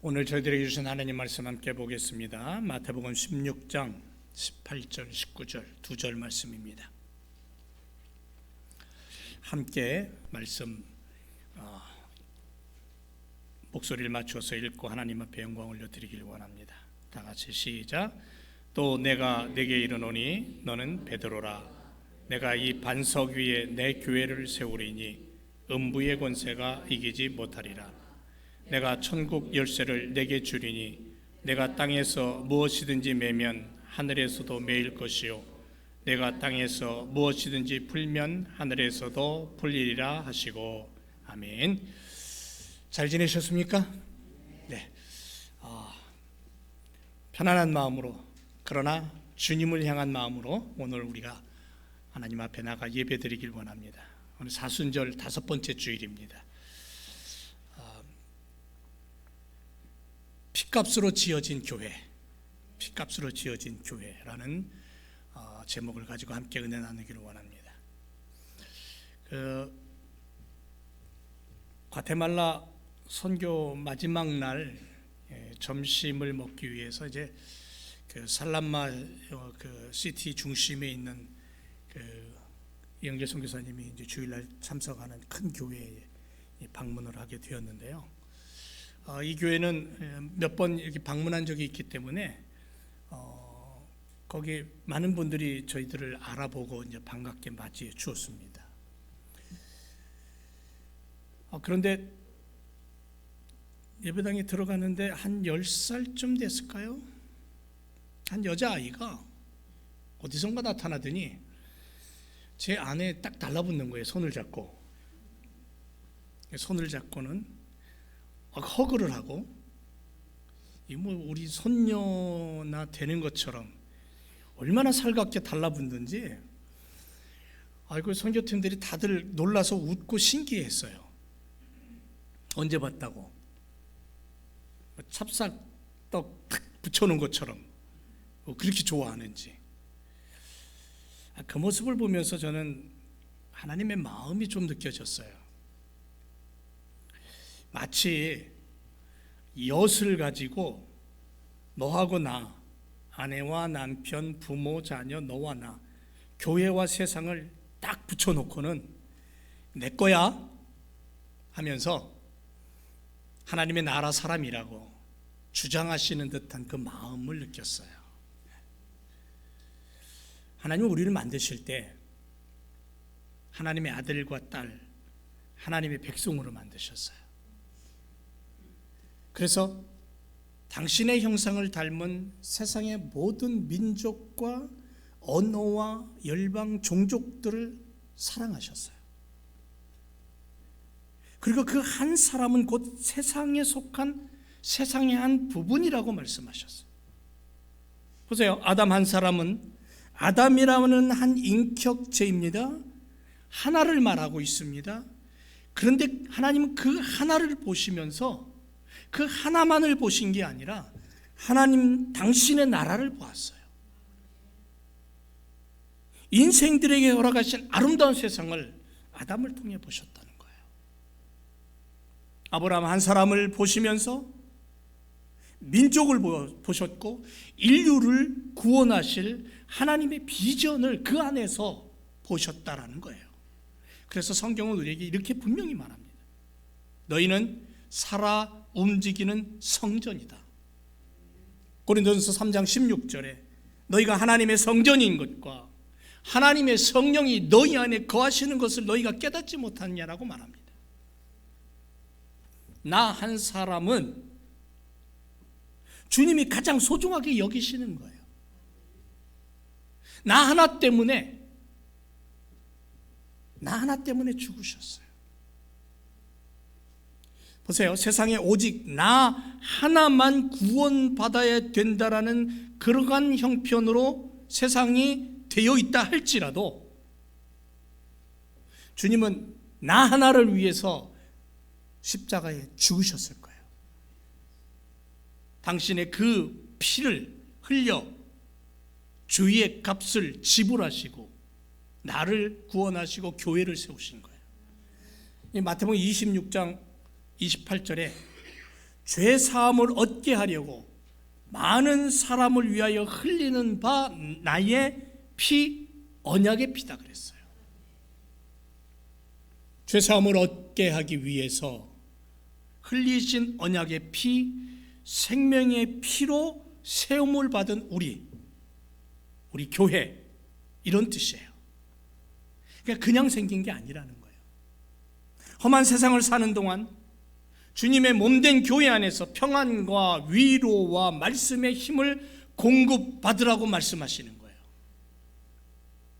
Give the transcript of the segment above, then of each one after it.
오늘 저희들에게 주신 하나님 말씀 함께 보겠습니다. 마태복음 16장 18절 19절 두 절 말씀입니다. 함께 말씀 목소리를 맞춰서 읽고 하나님 앞에 영광 올려드리길 원합니다. 다 같이 시작. 또 내가 네게 이르노니 너는 베드로라. 내가 이 반석 위에 내 교회를 세우리니 음부의 권세가 이기지 못하리라. 내가 천국 열쇠를 내게 주리니 내가 땅에서 무엇이든지 매면 하늘에서도 매일 것이요 내가 땅에서 무엇이든지 풀면 하늘에서도 풀리리라 하시고. 아멘. 잘 지내셨습니까? 네. 편안한 마음으로, 그러나 주님을 향한 마음으로 오늘 우리가 하나님 앞에 나가 예배드리길 원합니다. 오늘 사순절 5번째 주일입니다. 피값으로 지어진 교회, 피값으로 지어진 교회라는 제목을 가지고 함께 은혜 나누기를 원합니다. 과테말라 선교 마지막 날 점심을 먹기 위해서 이제 살람마 시티 중심에 있는 이영재 선교사님이 이제 주일날 참석하는 큰 교회에 방문을 하게 되었는데요. 이 교회는 몇 번 이렇게 방문한 적이 있기 때문에 거기 많은 분들이 저희들을 알아보고 이제 반갑게 맞이해 주었습니다. 그런데 예배당에 들어가는데 한 10살쯤 됐을까요? 한 여자아이가 어디선가 나타나더니 제 안에 딱 달라붙는 거예요. 손을 잡고는 허그를 하고, 우리 손녀나 되는 것처럼 얼마나 살갑게 달라붙는지 선교팀들이 다들 놀라서 웃고 신기했어요. 언제 봤다고. 찹쌀떡 탁 붙여놓은 것처럼 그렇게 좋아하는지. 그 모습을 보면서 저는 하나님의 마음이 좀 느껴졌어요. 마치 엿을 가지고 너하고 나, 아내와 남편, 부모, 자녀, 너와 나, 교회와 세상을 딱 붙여놓고는 내 거야 하면서 하나님의 나라 사람이라고 주장하시는 듯한 그 마음을 느꼈어요. 하나님은 우리를 만드실 때 하나님의 아들과 딸, 하나님의 백성으로 만드셨어요. 그래서 당신의 형상을 닮은 세상의 모든 민족과 언어와 열방 종족들을 사랑하셨어요. 그리고 그 한 사람은 곧 세상에 속한 세상의 한 부분이라고 말씀하셨어요. 보세요. 아담 한 사람은 아담이라는 한 인격체입니다. 하나를 말하고 있습니다. 그런데 하나님은 그 하나를 보시면서 그 하나만을 보신 게 아니라 하나님 당신의 나라를 보았어요. 인생들에게 허락하신 아름다운 세상을 아담을 통해 보셨다는 거예요. 아브라함 한 사람을 보시면서 민족을 보셨고 인류를 구원하실 하나님의 비전을 그 안에서 보셨다라는 거예요. 그래서 성경은 우리에게 이렇게 분명히 말합니다. 너희는 살아 움직이는 성전이다. 고린도전서 3장 16절에 너희가 하나님의 성전인 것과 하나님의 성령이 너희 안에 거하시는 것을 너희가 깨닫지 못하느냐라고 말합니다. 나 한 사람은 주님이 가장 소중하게 여기시는 거예요. 나 하나 때문에 죽으셨어요. 보세요. 세상에 오직 나 하나만 구원받아야 된다라는 그러한 형편으로 세상이 되어 있다 할지라도 주님은 나 하나를 위해서 십자가에 죽으셨을 거예요. 당신의 그 피를 흘려 주의 값을 지불하시고 나를 구원하시고 교회를 세우신 거예요. 마태복음 26장 28절에 죄 사함을 얻게 하려고 많은 사람을 위하여 흘리는 바 나의 피, 언약의 피다 그랬어요. 죄 사함을 얻게 하기 위해서 흘리신 언약의 피, 생명의 피로 세움을 받은 우리 교회, 이런 뜻이에요. 그러니까 그냥 생긴 게 아니라는 거예요. 험한 세상을 사는 동안 주님의 몸된 교회 안에서 평안과 위로와 말씀의 힘을 공급받으라고 말씀하시는 거예요.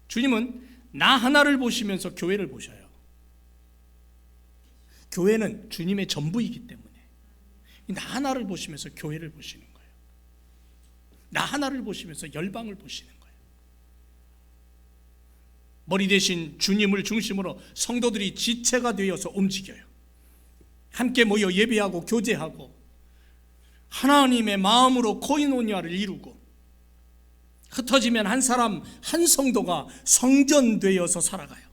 주님은 나 하나를 보시면서 교회를 보셔요. 교회는 주님의 전부이기 때문에 나 하나를 보시면서 교회를 보시는 거예요. 나 하나를 보시면서 열방을 보시는 거예요. 머리 대신 주님을 중심으로 성도들이 지체가 되어서 움직여요. 함께 모여 예배하고 교제하고 하나님의 마음으로 코이노니아를 이루고, 흩어지면 한 사람 한 성도가 성전되어서 살아가요.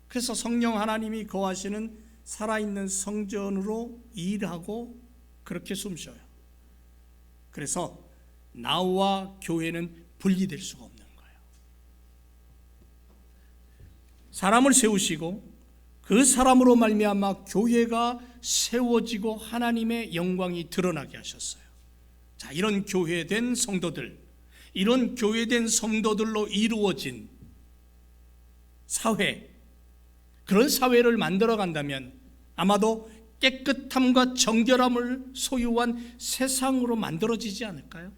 그래서 성령 하나님이 거하시는 살아있는 성전으로 일하고 그렇게 숨쉬어요. 그래서 나와 교회는 분리될 수가 없는 거예요. 사람을 세우시고 그 사람으로 말미암아 교회가 세워지고 하나님의 영광이 드러나게 하셨어요. 자, 이런 교회된 성도들, 이런 교회된 성도들로 이루어진 사회, 그런 사회를 만들어 간다면 아마도 깨끗함과 정결함을 소유한 세상으로 만들어지지 않을까요?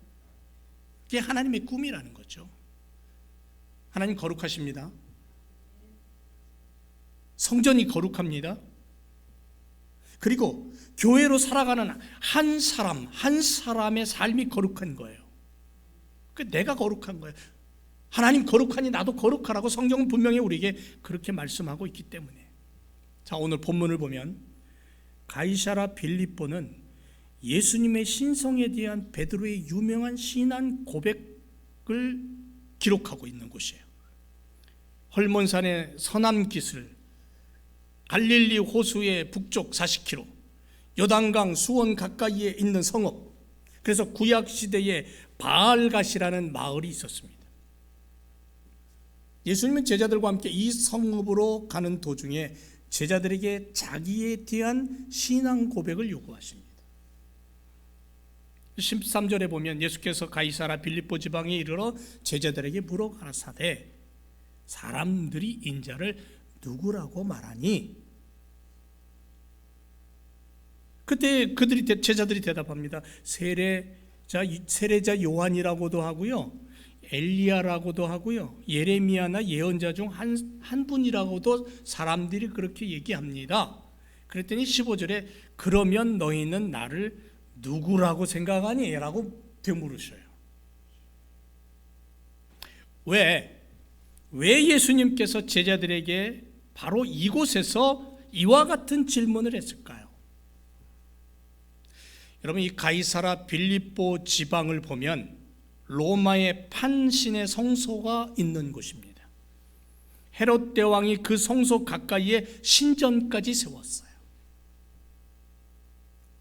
그게 하나님의 꿈이라는 거죠. 하나님 거룩하십니다. 성전이 거룩합니다. 그리고 교회로 살아가는 한 사람 한 사람의 삶이 거룩한 거예요. 내가 거룩한 거예요. 하나님 거룩하니 나도 거룩하라고 성경은 분명히 우리에게 그렇게 말씀하고 있기 때문에. 자, 오늘 본문을 보면 가이사랴 빌립보는 예수님의 신성에 대한 베드로의 유명한 신앙 고백을 기록하고 있는 곳이에요. 헐몬산의 서남깃을 갈릴리 호수의 북쪽 40km, 요단강 수원 가까이에 있는 성읍, 그래서 구약시대에 바알갓이라는 마을이 있었습니다. 예수님은 제자들과 함께 이 성읍으로 가는 도중에 제자들에게 자기에 대한 신앙 고백을 요구하십니다. 13절에 보면 예수께서 가이사랴 빌립보 지방에 이르러 제자들에게 물어 가라사대 사람들이 인자를 누구라고 말하니? 그때 제자들이 대답합니다. 세례자 요한이라고도 하고요, 엘리야라고도 하고요, 예레미야나 예언자 중 한 분이라고도 사람들이 그렇게 얘기합니다. 그랬더니 15절에 그러면 너희는 나를 누구라고 생각하니? 라고 되물으셔요. 왜 예수님께서 제자들에게 바로 이곳에서 이와 같은 질문을 했을까요? 여러분, 이 가이사랴 빌립보 지방을 보면 로마의 판신의 성소가 있는 곳입니다. 헤롯 대왕이 그 성소 가까이에 신전까지 세웠어요.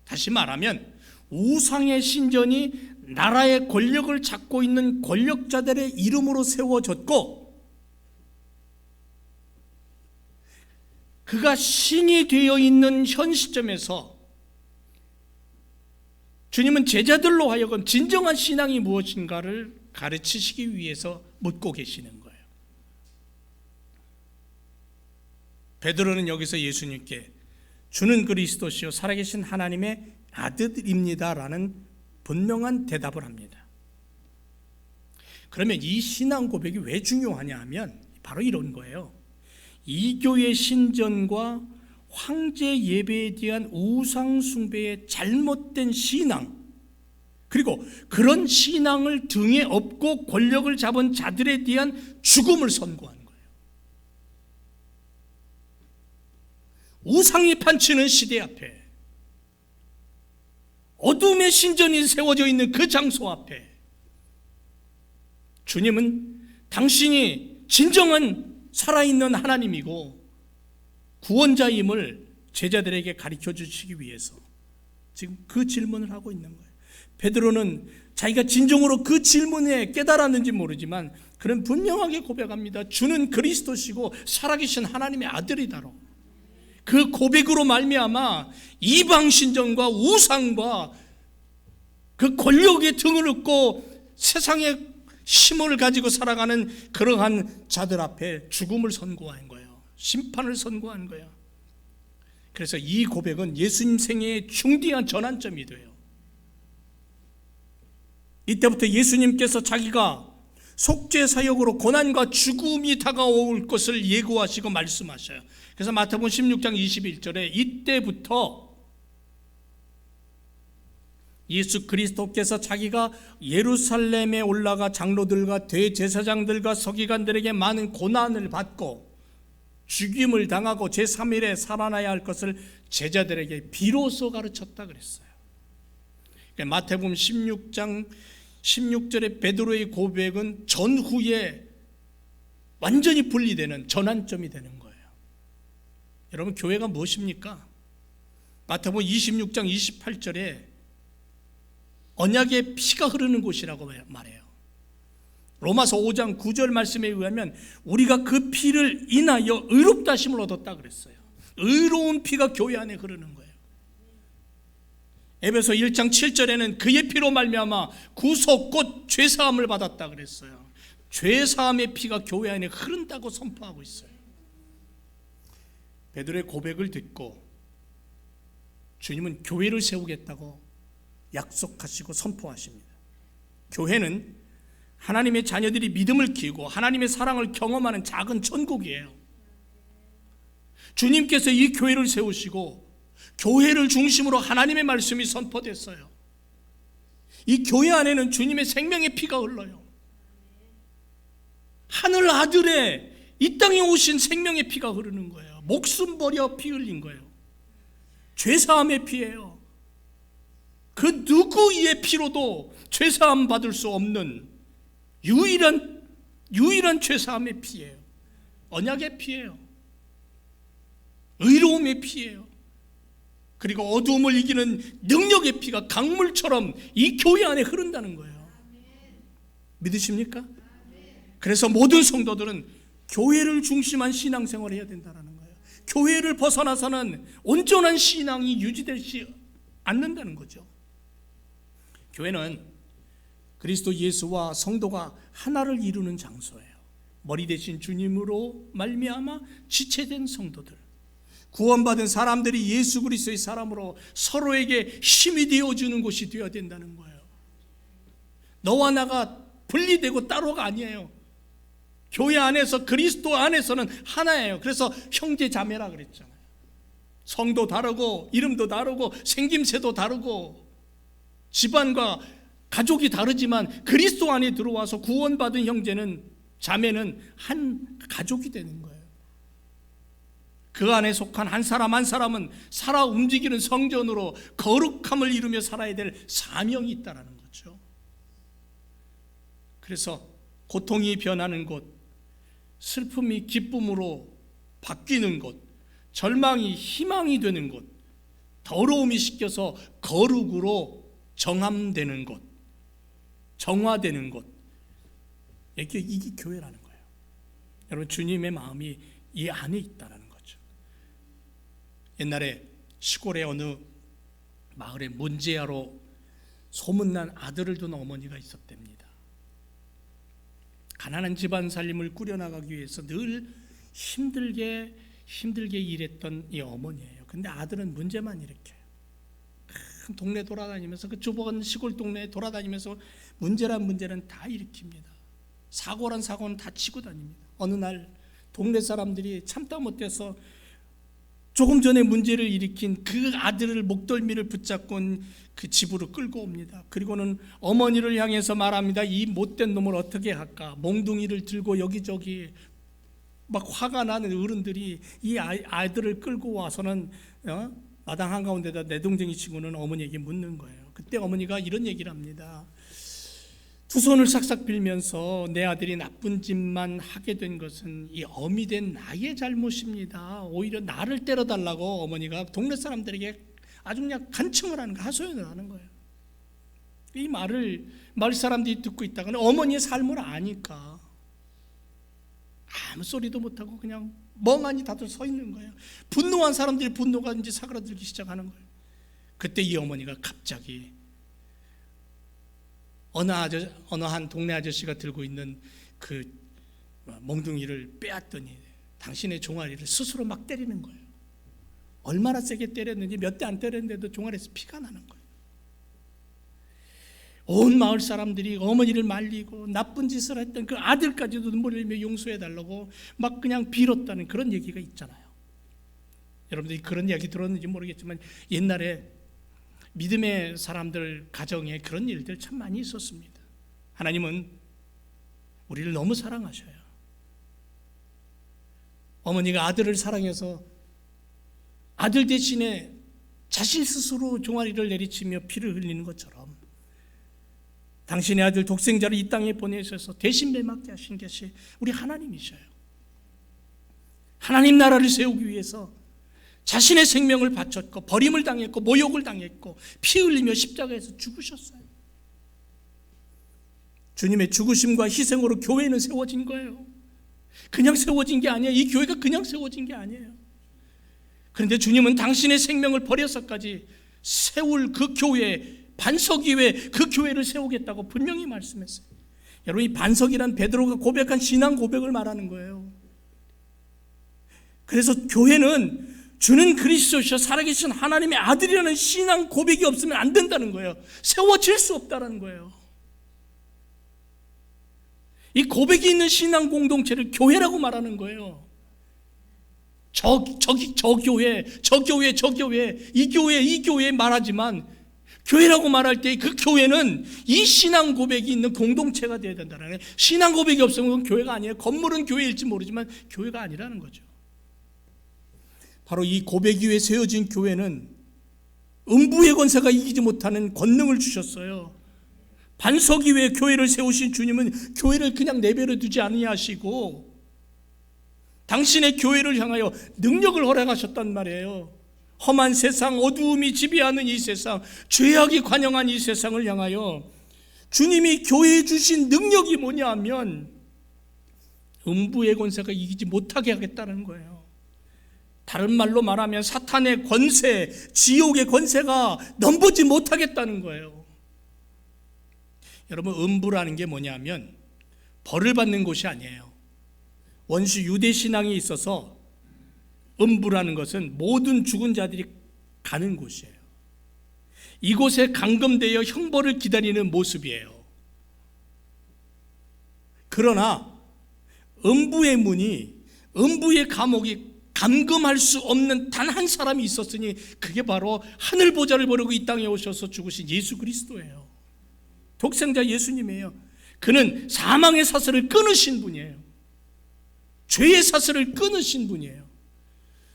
다시 말하면 우상의 신전이 나라의 권력을 잡고 있는 권력자들의 이름으로 세워졌고, 그가 신이 되어 있는 현 시점에서 주님은 제자들로 하여금 진정한 신앙이 무엇인가를 가르치시기 위해서 묻고 계시는 거예요. 베드로는 여기서 예수님께 주는 그리스도시요 살아계신 하나님의 아들입니다라는 분명한 대답을 합니다. 그러면 이 신앙 고백이 왜 중요하냐 하면 바로 이런 거예요. 이교의 신전과 황제 예배에 대한 우상 숭배의 잘못된 신앙, 그리고 그런 신앙을 등에 업고 권력을 잡은 자들에 대한 죽음을 선고하는 거예요. 우상이 판치는 시대 앞에, 어둠의 신전이 세워져 있는 그 장소 앞에 주님은 당신이 진정한 살아있는 하나님이고 구원자임을 제자들에게 가르쳐 주시기 위해서 지금 그 질문을 하고 있는 거예요. 베드로는 자기가 진정으로 그 질문에 깨달았는지 모르지만 그는 분명하게 고백합니다. 주는 그리스도시고 살아계신 하나님의 아들이다로. 그 고백으로 말미암아 이방 신전과 우상과 그 권력의 등을 얻고 세상의 힘을 가지고 살아가는 그러한 자들 앞에 죽음을 선고한 거예요. 심판을 선고한 거예요. 그래서 이 고백은 예수님 생애의 중대한 전환점이 돼요. 이때부터 예수님께서 자기가 속죄 사역으로 고난과 죽음이 다가올 것을 예고하시고 말씀하셔요. 그래서 마태복음 16장 21절에 이때부터 예수 그리스도께서 자기가 예루살렘에 올라가 장로들과 대제사장들과 서기관들에게 많은 고난을 받고 죽임을 당하고 제3일에 살아나야 할 것을 제자들에게 비로소 가르쳤다 그랬어요. 마태복음 16장 16절의 베드로의 고백은 전후에 완전히 분리되는 전환점이 되는 거예요. 여러분, 교회가 무엇입니까? 마태복음 26장 28절에 언약의 피가 흐르는 곳이라고 말해요. 로마서 5장 9절 말씀에 의하면 우리가 그 피를 인하여 의롭다 하심을 얻었다 그랬어요. 의로운 피가 교회 안에 흐르는 거예요. 에베소 1장 7절에는 그의 피로 말미암아 구속 곧 죄사함을 받았다 그랬어요. 죄사함의 피가 교회 안에 흐른다고 선포하고 있어요. 베드로의 고백을 듣고 주님은 교회를 세우겠다고 약속하시고 선포하십니다. 교회는 하나님의 자녀들이 믿음을 키우고 하나님의 사랑을 경험하는 작은 천국이에요. 주님께서 이 교회를 세우시고 교회를 중심으로 하나님의 말씀이 선포됐어요. 이 교회 안에는 주님의 생명의 피가 흘러요. 하늘 아들의 이 땅에 오신 생명의 피가 흐르는 거예요. 목숨 버려 피 흘린 거예요. 죄사함의 피예요. 그 누구의 피로도 죄사함 받을 수 없는 유일한 죄사함의 피예요. 언약의 피예요. 의로움의 피예요. 그리고 어두움을 이기는 능력의 피가 강물처럼 이 교회 안에 흐른다는 거예요. 믿으십니까? 그래서 모든 성도들은 교회를 중심한 신앙생활을 해야 된다는 거예요. 교회를 벗어나서는 온전한 신앙이 유지되지 않는다는 거죠. 교회는 그리스도 예수와 성도가 하나를 이루는 장소예요. 머리 대신 주님으로 말미암아 지체된 성도들, 구원받은 사람들이 예수 그리스도의 사람으로 서로에게 힘이 되어주는 곳이 되어야 된다는 거예요. 너와 나가 분리되고 따로가 아니에요. 교회 안에서 그리스도 안에서는 하나예요. 그래서 형제 자매라 그랬잖아요. 성도 다르고 이름도 다르고 생김새도 다르고 집안과 가족이 다르지만 그리스도 안에 들어와서 구원받은 형제는 자매는 한 가족이 되는 거예요. 그 안에 속한 한 사람 한 사람은 살아 움직이는 성전으로 거룩함을 이루며 살아야 될 사명이 있다는 거죠. 그래서 고통이 변하는 곳, 슬픔이 기쁨으로 바뀌는 곳, 절망이 희망이 되는 곳, 더러움이 씻겨서 거룩으로 정함되는 곳, 정화되는 곳, 이게 교회라는 거예요. 여러분, 주님의 마음이 이 안에 있다는 거죠. 옛날에 시골의 어느 마을에 문제아로 소문난 아들을 둔 어머니가 있었답니다. 가난한 집안 살림을 꾸려나가기 위해서 늘 힘들게 일했던 이 어머니예요. 근데 아들은 문제만 일으켜요. 큰 동네 돌아다니면서 그 좁은 시골 동네에 돌아다니면서 문제는 다 일으킵니다. 사고란 사고는 다 치고 다닙니다. 어느 날 동네 사람들이 참다 못해서 조금 전에 문제를 일으킨 그 아들을 목덜미를 붙잡고 그 집으로 끌고 옵니다. 그리고는 어머니를 향해서 말합니다. 이 못된 놈을 어떻게 할까? 몽둥이를 들고 여기저기 막 화가 나는 어른들이 이 아이들을 끌고 와서는 마당 한가운데다 내동댕이 치고는 어머니에게 묻는 거예요. 그때 어머니가 이런 얘기를 합니다. 두 손을 싹싹 빌면서 내 아들이 나쁜 짓만 하게 된 것은 이 어미 된 나의 잘못입니다. 오히려 나를 때려달라고 어머니가 동네 사람들에게 아주 그냥 간청을 하는 거예요. 하소연을 하는 거예요. 이 말을 마을 사람들이 듣고 있다가는 어머니의 삶을 아니까 아무 소리도 못하고 그냥 멍하니 다들 서 있는 거예요. 분노한 사람들이 분노가 이제 사그라들기 시작하는 거예요. 그때 이 어머니가 갑자기 어느 한 동네 아저씨가 들고 있는 그 몽둥이를 빼앗더니 당신의 종아리를 스스로 막 때리는 거예요. 얼마나 세게 때렸는지 몇 대 안 때렸는데도 종아리에서 피가 나는 거예요. 온 마을 사람들이 어머니를 말리고 나쁜 짓을 했던 그 아들까지도 눈물을 흘리며 용서해달라고 막 그냥 빌었다는 그런 얘기가 있잖아요. 여러분들이 그런 이야기 들었는지 모르겠지만 옛날에 믿음의 사람들 가정에 그런 일들 참 많이 있었습니다. 하나님은 우리를 너무 사랑하셔요. 어머니가 아들을 사랑해서 아들 대신에 자신 스스로 종아리를 내리치며 피를 흘리는 것처럼 당신의 아들 독생자를 이 땅에 보내셔서 대신 매맞게 하신 것이 우리 하나님이셔요. 하나님 나라를 세우기 위해서 자신의 생명을 바쳤고 버림을 당했고 모욕을 당했고 피 흘리며 십자가에서 죽으셨어요. 주님의 죽으심과 희생으로 교회는 세워진 거예요. 그냥 세워진 게 아니에요. 이 교회가 그냥 세워진 게 아니에요. 그런데 주님은 당신의 생명을 버려서까지 세울 그 교회, 반석 위에 그 교회를 세우겠다고 분명히 말씀했어요. 여러분, 이 반석이란 베드로가 고백한 신앙 고백을 말하는 거예요. 그래서 교회는 주는 그리스도시여 살아계신 하나님의 아들이라는 신앙 고백이 없으면 안 된다는 거예요. 세워질 수 없다는 거예요. 이 고백이 있는 신앙 공동체를 교회라고 말하는 거예요. 저 교회, 이 교회 말하지만 교회라고 말할 때 그 교회는 이 신앙 고백이 있는 공동체가 되어야 된다는 거예요. 신앙 고백이 없으면 교회가 아니에요. 건물은 교회일지 모르지만 교회가 아니라는 거죠. 바로 이 고백 위에 세워진 교회는 음부의 권세가 이기지 못하는 권능을 주셨어요. 반석 위에 교회를 세우신 주님은 교회를 그냥 내버려 두지 아니하시고 당신의 교회를 향하여 능력을 허락하셨단 말이에요. 험한 세상, 어두움이 지배하는 이 세상, 죄악이 관영한 이 세상을 향하여 주님이 교회에 주신 능력이 뭐냐 하면 음부의 권세가 이기지 못하게 하겠다는 거예요. 다른 말로 말하면 사탄의 권세, 지옥의 권세가 넘보지 못하겠다는 거예요. 여러분, 음부라는 게 뭐냐면 벌을 받는 곳이 아니에요. 원시 유대 신앙에 있어서 음부라는 것은 모든 죽은 자들이 가는 곳이에요. 이곳에 감금되어 형벌을 기다리는 모습이에요. 그러나 음부의 문이, 음부의 감옥이 감금할 수 없는 단 한 사람이 있었으니 그게 바로 하늘 보좌를 버리고 이 땅에 오셔서 죽으신 예수 그리스도예요. 독생자 예수님이에요. 그는 사망의 사슬을 끊으신 분이에요. 죄의 사슬을 끊으신 분이에요.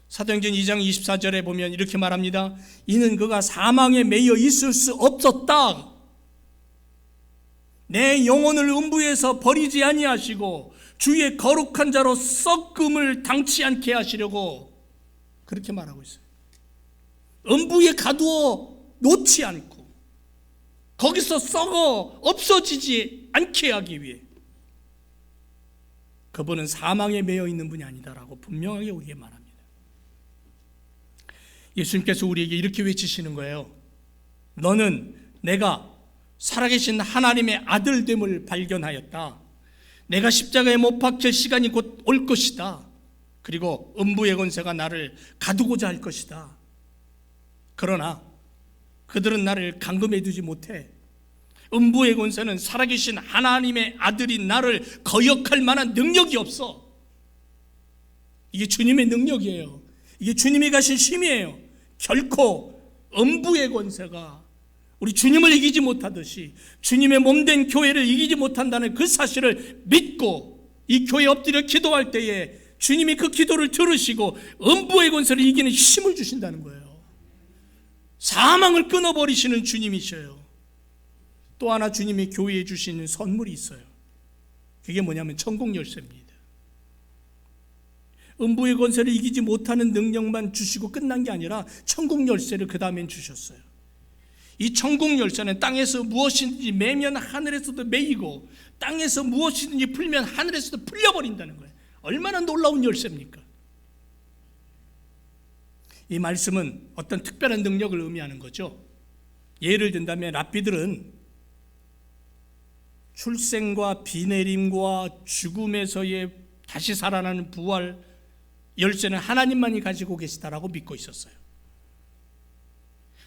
사도행전 2장 24절에 보면 이렇게 말합니다. 이는 그가 사망에 매여 있을 수 없었다. 내 영혼을 음부에서 버리지 아니하시고 주의 거룩한 자로 썩음을 당치 않게 하시려고 그렇게 말하고 있어요. 음부에 가두어 놓지 않고 거기서 썩어 없어지지 않게 하기 위해 그분은 사망에 매여 있는 분이 아니다라고 분명하게 우리에게 말합니다. 예수님께서 우리에게 이렇게 외치시는 거예요. 너는 내가 살아계신 하나님의 아들됨을 발견하였다. 내가 십자가에 못 박힐 시간이 곧 올 것이다. 그리고 음부의 권세가 나를 가두고자 할 것이다. 그러나 그들은 나를 감금해 두지 못해. 음부의 권세는 살아계신 하나님의 아들인 나를 거역할 만한 능력이 없어. 이게 주님의 능력이에요. 이게 주님이 가신 힘이에요. 결코 음부의 권세가 우리 주님을 이기지 못하듯이 주님의 몸된 교회를 이기지 못한다는 그 사실을 믿고 이 교회에 엎드려 기도할 때에 주님이 그 기도를 들으시고 음부의 권세를 이기는 힘을 주신다는 거예요. 사망을 끊어버리시는 주님이셔요. 또 하나 주님이 교회에 주시는 선물이 있어요. 그게 뭐냐면 천국 열쇠입니다. 음부의 권세를 이기지 못하는 능력만 주시고 끝난 게 아니라 천국 열쇠를 그 다음엔 주셨어요. 이 천국 열쇠는 땅에서 무엇이든지 매면 하늘에서도 매이고 땅에서 무엇이든지 풀면 하늘에서도 풀려버린다는 거예요. 얼마나 놀라운 열쇠입니까? 이 말씀은 어떤 특별한 능력을 의미하는 거죠. 예를 든다면 랍비들은 출생과 비내림과 죽음에서의 다시 살아나는 부활 열쇠는 하나님만이 가지고 계시다라고 믿고 있었어요.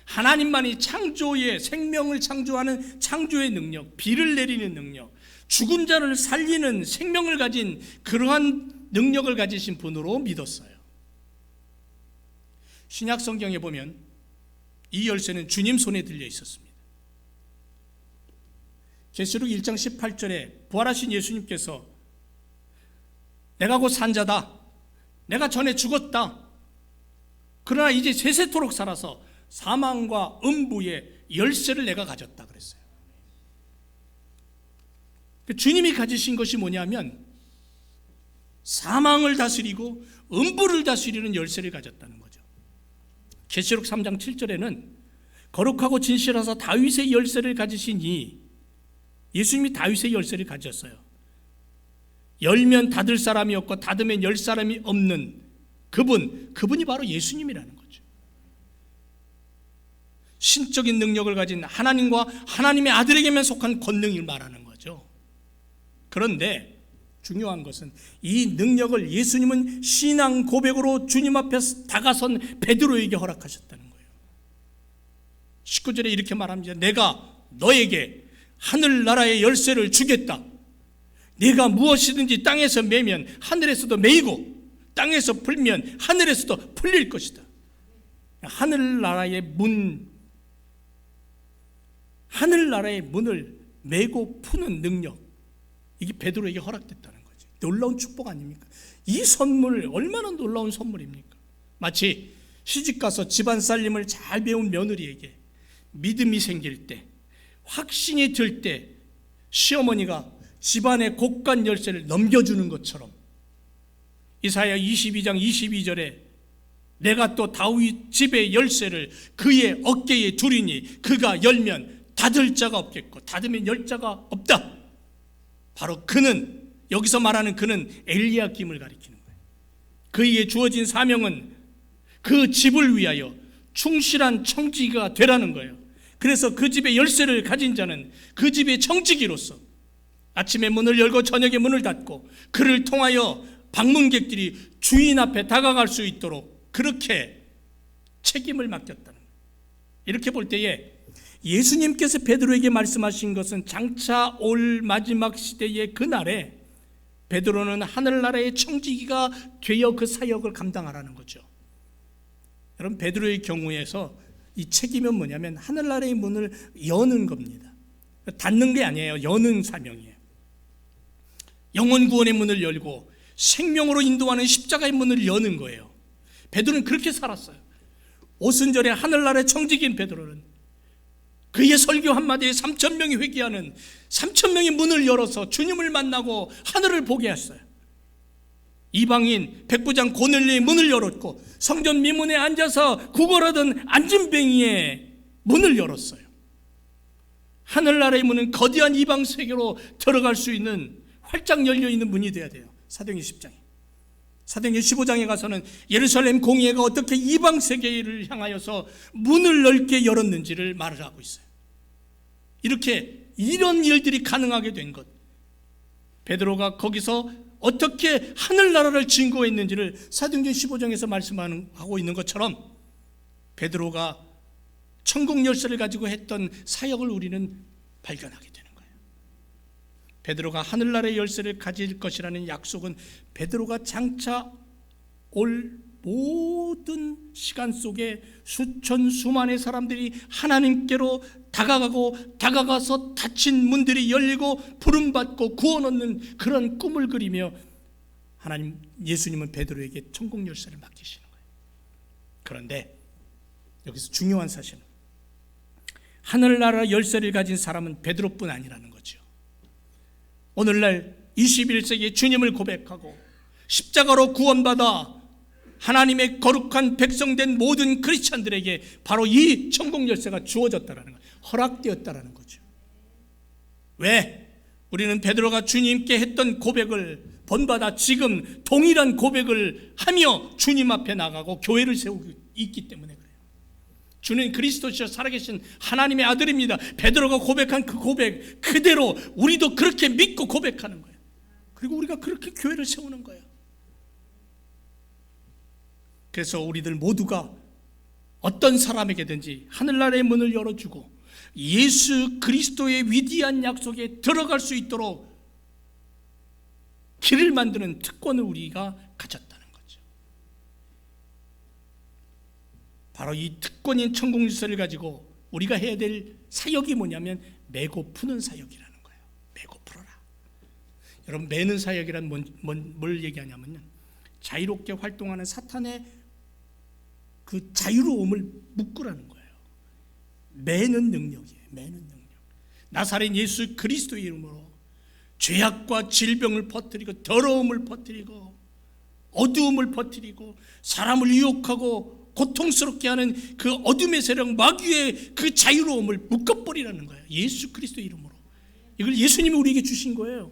하나님만이 창조의 생명을 창조하는 창조의 능력, 비를 내리는 능력, 죽은 자를 살리는 생명을 가진 그러한 능력을 가지신 분으로 믿었어요. 신약 성경에 보면 이 열쇠는 주님 손에 들려 있었습니다. 계시록 1장 18절에 부활하신 예수님께서 내가 곧 산자다, 내가 전에 죽었다, 그러나 이제 세세토록 살아서 사망과 음부의 열쇠를 내가 가졌다 그랬어요. 주님이 가지신 것이 뭐냐면 사망을 다스리고 음부를 다스리는 열쇠를 가졌다는 거죠. 계시록 3장 7절에는 거룩하고 진실하사 다윗의 열쇠를 가지신 이 예수님이 다윗의 열쇠를 가졌어요. 열면 닫을 사람이 없고 닫으면 열 사람이 없는 그분이 바로 예수님이라는 거죠. 신적인 능력을 가진 하나님과 하나님의 아들에게만 속한 권능을 말하는 거죠. 그런데 중요한 것은 이 능력을 예수님은 신앙 고백으로 주님 앞에 다가선 베드로에게 허락하셨다는 거예요. 19절에 이렇게 말합니다. 내가 너에게 하늘나라의 열쇠를 주겠다. 네가 무엇이든지 땅에서 매면 하늘에서도 매이고 땅에서 풀면 하늘에서도 풀릴 것이다. 하늘나라의 문을 매고 푸는 능력, 이게 베드로에게 허락됐다는 거죠. 놀라운 축복 아닙니까? 이 선물 얼마나 놀라운 선물입니까? 마치 시집가서 집안 살림을 잘 배운 며느리에게 믿음이 생길 때, 확신이 들 때 시어머니가 집안의 곳간 열쇠를 넘겨주는 것처럼 이사야 22장 22절에 내가 또 다윗 집의 열쇠를 그의 어깨에 두리니 그가 열면 닫을 자가 없겠고 닫으면 열 자가 없다. 바로 그는, 여기서 말하는 그는 엘리야김을 가리키는 거예요. 그에게 주어진 사명은 그 집을 위하여 충실한 청지기가 되라는 거예요. 그래서 그 집의 열쇠를 가진 자는 그 집의 청지기로서 아침에 문을 열고 저녁에 문을 닫고 그를 통하여 방문객들이 주인 앞에 다가갈 수 있도록 그렇게 책임을 맡겼다는 거예요. 이렇게 볼 때에 예수님께서 베드로에게 말씀하신 것은 장차 올 마지막 시대의 그날에 베드로는 하늘나라의 청지기가 되어 그 사역을 감당하라는 거죠. 여러분, 베드로의 경우에서 이 책임은 뭐냐면 하늘나라의 문을 여는 겁니다. 닫는 게 아니에요. 여는 사명이에요. 영혼 구원의 문을 열고 생명으로 인도하는 십자가의 문을 여는 거예요. 베드로는 그렇게 살았어요. 오순절에 하늘나라의 청지기인 베드로는 그의 설교 한마디에 3,000명이 회개하는 3,000명의 문을 열어서 주님을 만나고 하늘을 보게 했어요. 이방인 백부장 고넬료의 문을 열었고 성전 미문에 앉아서 구걸하던 안진뱅이의 문을 열었어요. 하늘나라의 문은 거대한 이방 세계로 들어갈 수 있는 활짝 열려있는 문이 되어야 돼요. 사도행전 10장에. 사도행전 15장에 가서는 예루살렘 공회가 어떻게 이방 세계를 향하여서 문을 넓게 열었는지를 말을 하고 있어요. 이렇게 이런 일들이 가능하게 된 것, 베드로가 거기서 어떻게 하늘나라를 증거했는지를 사도행전 15장에서 말씀하고 있는 것처럼 베드로가 천국 열쇠를 가지고 했던 사역을 우리는 발견하게 되는 거예요. 베드로가 하늘나라의 열쇠를 가질 것이라는 약속은 베드로가 장차 올 모든 시간 속에 수천 수만의 사람들이 하나님께로 다가가서 닫힌 문들이 열리고 부름받고 구원 얻는 그런 꿈을 그리며 하나님, 예수님은 베드로에게 천국 열쇠를 맡기시는 거예요. 그런데 여기서 중요한 사실은 하늘나라 열쇠를 가진 사람은 베드로뿐 아니라는 거죠. 오늘날 21세기에 주님을 고백하고 십자가로 구원받아 하나님의 거룩한 백성된 모든 크리스찬들에게 바로 이 천국 열쇠가 주어졌다라는 거예요. 허락되었다라는 거죠. 왜? 우리는 베드로가 주님께 했던 고백을 본받아 지금 동일한 고백을 하며 주님 앞에 나가고 교회를 세우고 있기 때문에 그래요. 주는 그리스도시여 살아계신 하나님의 아들입니다. 베드로가 고백한 그 고백 그대로 우리도 그렇게 믿고 고백하는 거예요. 그리고 우리가 그렇게 교회를 세우는 거예요. 그래서 우리들 모두가 어떤 사람에게든지 하늘나라의 문을 열어주고 예수 그리스도의 위대한 약속에 들어갈 수 있도록 길을 만드는 특권을 우리가 가졌다는 거죠. 바로 이 특권인 천국 열쇠를 가지고 우리가 해야 될 사역이 뭐냐면 메고 푸는 사역이라는 거예요. 메고 풀어라. 여러분, 매는 사역이란 뭘 얘기하냐면요, 자유롭게 활동하는 사탄의 그 자유로움을 묶으라는 거예요. 매는 능력이에요. 매는 능력. 나사렛 예수 그리스도의 이름으로 죄악과 질병을 퍼뜨리고 더러움을 퍼뜨리고 어두움을 퍼뜨리고 사람을 유혹하고 고통스럽게 하는 그 어둠의 세력 마귀의 그 자유로움을 묶어버리라는 거예요. 예수 그리스도의 이름으로. 이걸 예수님이 우리에게 주신 거예요.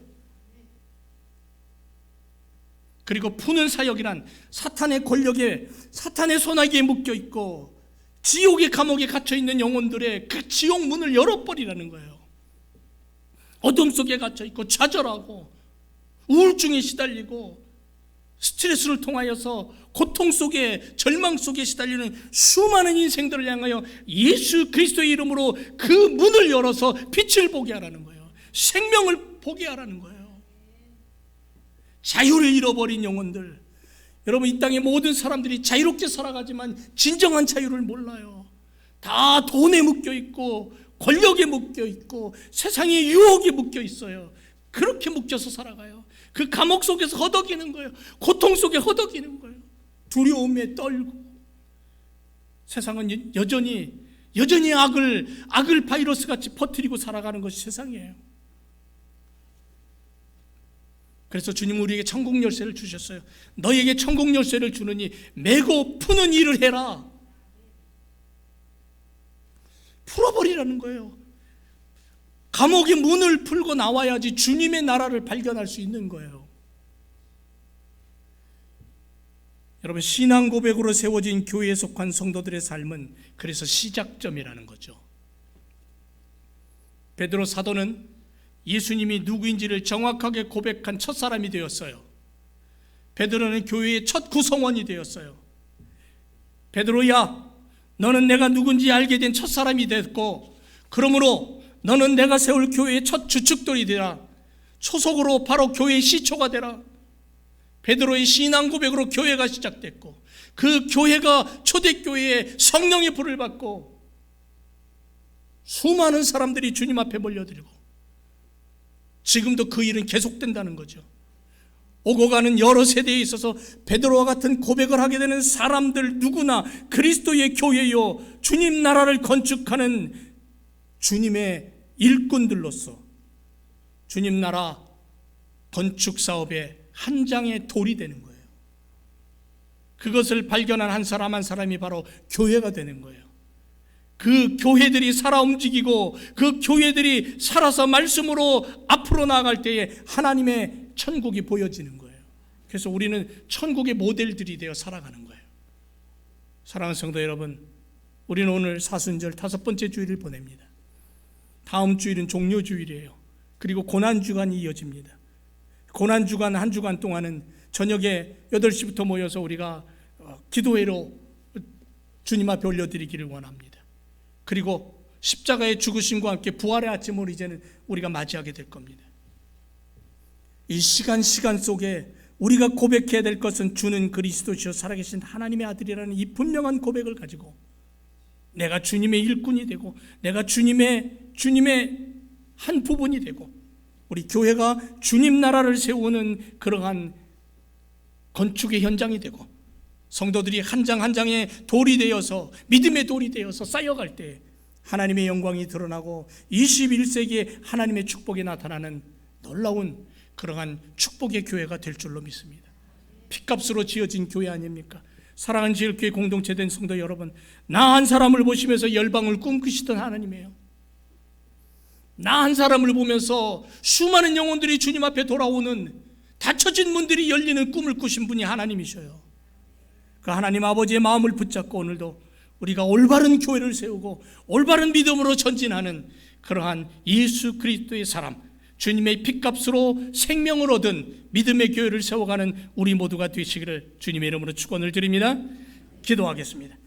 그리고 푸는 사역이란 사탄의 권력에, 사탄의 손아귀에 묶여 있고 지옥의 감옥에 갇혀 있는 영혼들의 그 지옥 문을 열어버리라는 거예요. 어둠 속에 갇혀 있고 좌절하고 우울증에 시달리고 스트레스를 통하여서 고통 속에, 절망 속에 시달리는 수많은 인생들을 향하여 예수 그리스도의 이름으로 그 문을 열어서 빛을 보게 하라는 거예요. 생명을 보게 하라는 거예요. 자유를 잃어버린 영혼들, 여러분, 이 땅의 모든 사람들이 자유롭게 살아가지만 진정한 자유를 몰라요. 다 돈에 묶여 있고 권력에 묶여 있고 세상의 유혹에 묶여 있어요. 그렇게 묶여서 살아가요. 그 감옥 속에서 허덕이는 거예요. 고통 속에 허덕이는 거예요. 두려움에 떨고. 세상은 여전히 악을 바이러스 같이 퍼뜨리고 살아가는 것이 세상이에요. 그래서 주님은 우리에게 천국 열쇠를 주셨어요. 너에게 천국 열쇠를 주느니 메고 푸는 일을 해라. 풀어버리라는 거예요. 감옥의 문을 풀고 나와야지 주님의 나라를 발견할 수 있는 거예요. 여러분, 신앙 고백으로 세워진 교회에 속한 성도들의 삶은 그래서 시작점이라는 거죠. 베드로 사도는 예수님이 누구인지를 정확하게 고백한 첫 사람이 되었어요. 베드로는 교회의 첫 구성원이 되었어요. 베드로야, 너는 내가 누군지 알게 된 첫 사람이 됐고, 그러므로 너는 내가 세울 교회의 첫 주축돌이 되라. 초석으로 바로 교회의 시초가 되라. 베드로의 신앙 고백으로 교회가 시작됐고, 그 교회가 초대교회의 성령의 불을 받고 수많은 사람들이 주님 앞에 몰려들고, 지금도 그 일은 계속된다는 거죠. 오고 가는 여러 세대에 있어서 베드로와 같은 고백을 하게 되는 사람들 누구나 그리스도의 교회요, 주님 나라를 건축하는 주님의 일꾼들로서 주님 나라 건축 사업의 한 장의 돌이 되는 거예요. 그것을 발견한 한 사람 한 사람이 바로 교회가 되는 거예요. 그 교회들이 살아 움직이고 그 교회들이 살아서 말씀으로 앞으로 나아갈 때에 하나님의 천국이 보여지는 거예요. 그래서 우리는 천국의 모델들이 되어 살아가는 거예요. 사랑하는 성도 여러분, 우리는 오늘 사순절 5번째 주일을 보냅니다. 다음 주일은 종료주일이에요. 그리고 고난주간이 이어집니다. 고난주간 한 주간 동안은 저녁에 8시부터 모여서 우리가 기도회로 주님 앞에 올려드리기를 원합니다. 그리고 십자가의 죽으심과 함께 부활의 아침을 이제는 우리가 맞이하게 될 겁니다. 이 시간 속에 우리가 고백해야 될 것은 주는 그리스도시요 살아계신 하나님의 아들이라는 이 분명한 고백을 가지고 내가 주님의 일꾼이 되고 내가 주님의 한 부분이 되고 우리 교회가 주님 나라를 세우는 그러한 건축의 현장이 되고 성도들이 한 장 한 장의 돌이 되어서 믿음의 돌이 되어서 쌓여갈 때 하나님의 영광이 드러나고 21세기에 하나님의 축복이 나타나는 놀라운 그러한 축복의 교회가 될 줄로 믿습니다. 핏값으로 지어진 교회 아닙니까? 사랑하는 지일교회 공동체된 성도 여러분, 나 한 사람을 보시면서 열방을 꿈꾸시던 하나님이에요. 나 한 사람을 보면서 수많은 영혼들이 주님 앞에 돌아오는, 닫혀진 문들이 열리는 꿈을 꾸신 분이 하나님이셔요. 그 하나님 아버지의 마음을 붙잡고 오늘도 우리가 올바른 교회를 세우고 올바른 믿음으로 전진하는 그러한 예수 그리스도의 사람, 주님의 핏값으로 생명을 얻은 믿음의 교회를 세워가는 우리 모두가 되시기를 주님의 이름으로 축원을 드립니다. 기도하겠습니다.